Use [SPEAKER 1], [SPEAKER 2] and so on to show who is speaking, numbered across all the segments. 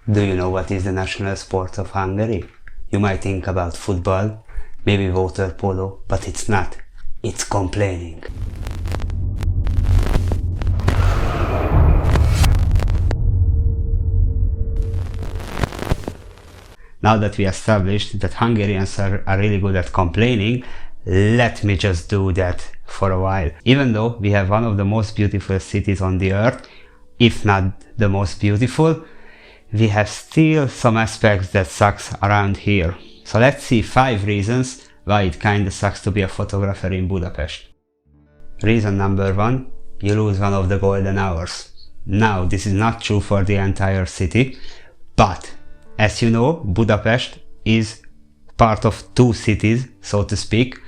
[SPEAKER 1] Do you know what is the national sport of Hungary? You might think about football, maybe water polo, but it's not. It's complaining. Now that we established that Hungarians are really good at complaining, let me just do that for a while. Even though we have one of the most beautiful cities on the earth, if not the most beautiful, we have still some aspects that sucks around here. So let's see 5 reasons why it kinda sucks to be a photographer in Budapest. Reason number 1, you lose one of the golden hours. Now, this is not true for the entire city, but as you know, Budapest is part of 2 cities, so to speak.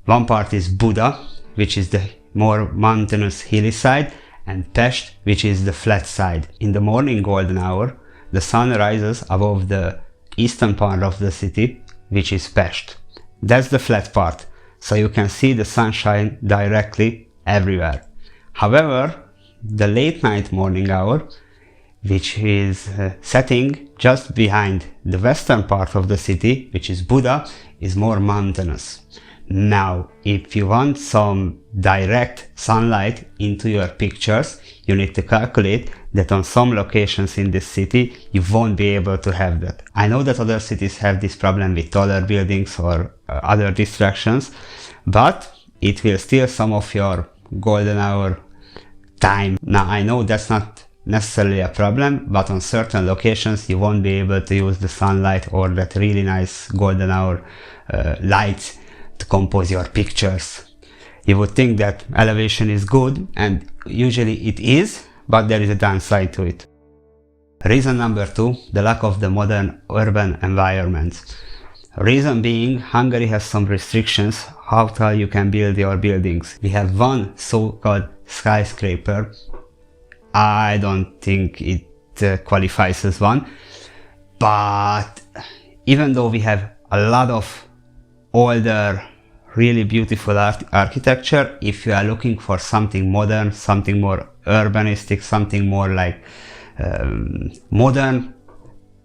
[SPEAKER 1] One part is Buda, which is the more mountainous hilly side, and Pest, which is the flat side. In the morning golden hour, the sun rises above the eastern part of the city, which is Pest. That's the flat part, so you can see the sunshine directly everywhere. However, the late night morning hour, which is setting just behind the western part of the city, which is Buda, is more mountainous. Now, if you want some direct sunlight into your pictures, you need to calculate that on some locations in this city, you won't be able to have that. I know that other cities have this problem with taller buildings or other distractions, but it will steal some of your golden hour time. Now, I know that's not necessarily a problem, but on certain locations, you won't be able to use the sunlight or that really nice golden hour light to compose your pictures. You would think that elevation is good, and usually it is, but there is a downside to it. Reason number 2, the lack of the modern urban environments. Reason being, Hungary has some restrictions how tall you can build your buildings. We have one so-called skyscraper. I don't think it qualifies as one, but even though we have a lot of older, really beautiful architecture, if you are looking for something modern, something more urbanistic, something more like modern,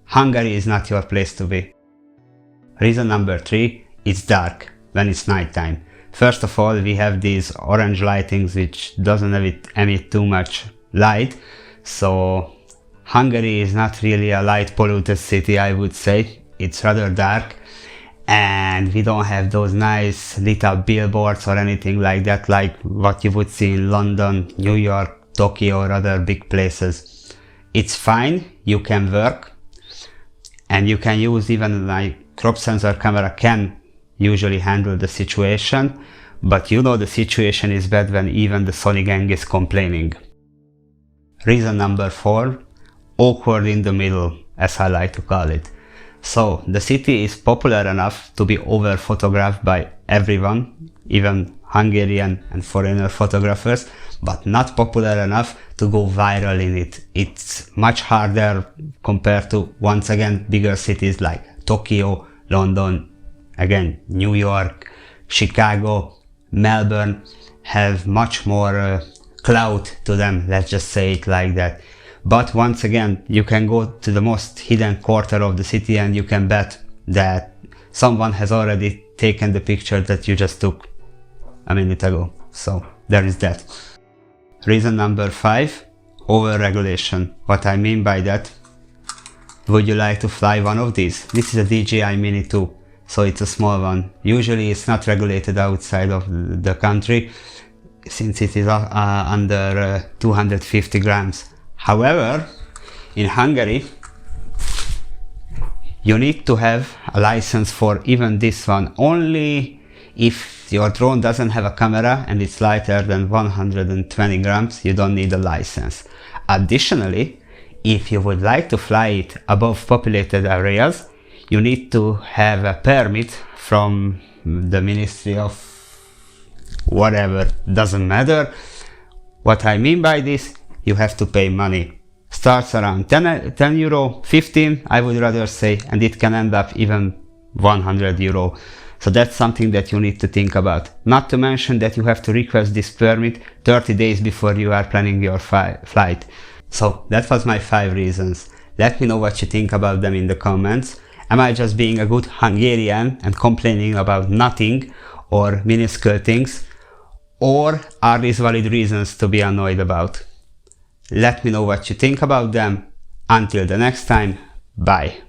[SPEAKER 1] Hungary is not your place to be. Reason number 3, it's dark when it's nighttime. First of all, we have these orange lightings which doesn't emit too much light, so Hungary is not really a light polluted city, I would say. It's rather dark, and we don't have those nice lit up billboards or anything like that, like what you would see in London, New York, Tokyo or other big places. It's fine, you can work, and you can use even like crop sensor camera can usually handle the situation, but you know the situation is bad when even the Sony gang is complaining. Reason number 4, awkward in the middle, as I like to call it. So, the city is popular enough to be over-photographed by everyone, even Hungarian and foreigner photographers, but not popular enough to go viral in it. It's much harder compared to, once again, bigger cities like Tokyo, London, again, New York, Chicago, Melbourne have much more clout to them, let's just say it like that. But once again, you can go to the most hidden quarter of the city and you can bet that someone has already taken the picture that you just took a minute ago. So there is that. Reason number 5, overregulation. What I mean by that, would you like to fly one of these? This is a DJI Mini 2, so it's a small one. Usually it's not regulated outside of the country, since it is under 250 grams. However, in Hungary, you need to have a license for even this one. Only if your drone doesn't have a camera and it's lighter than 120 grams, you don't need a license. Additionally, if you would like to fly it above populated areas, you need to have a permit from the Ministry of whatever, doesn't matter. What I mean by this, you have to pay money. Starts around 10 euro, 15 I would rather say, and it can end up even 100 euro. So that's something that you need to think about. Not to mention that you have to request this permit 30 days before you are planning your flight. So that was my 5 reasons. Let me know what you think about them in the comments. Am I just being a good Hungarian and complaining about nothing or minuscule things? Or are these valid reasons to be annoyed about? Let me know what you think about them. Until the next time, bye.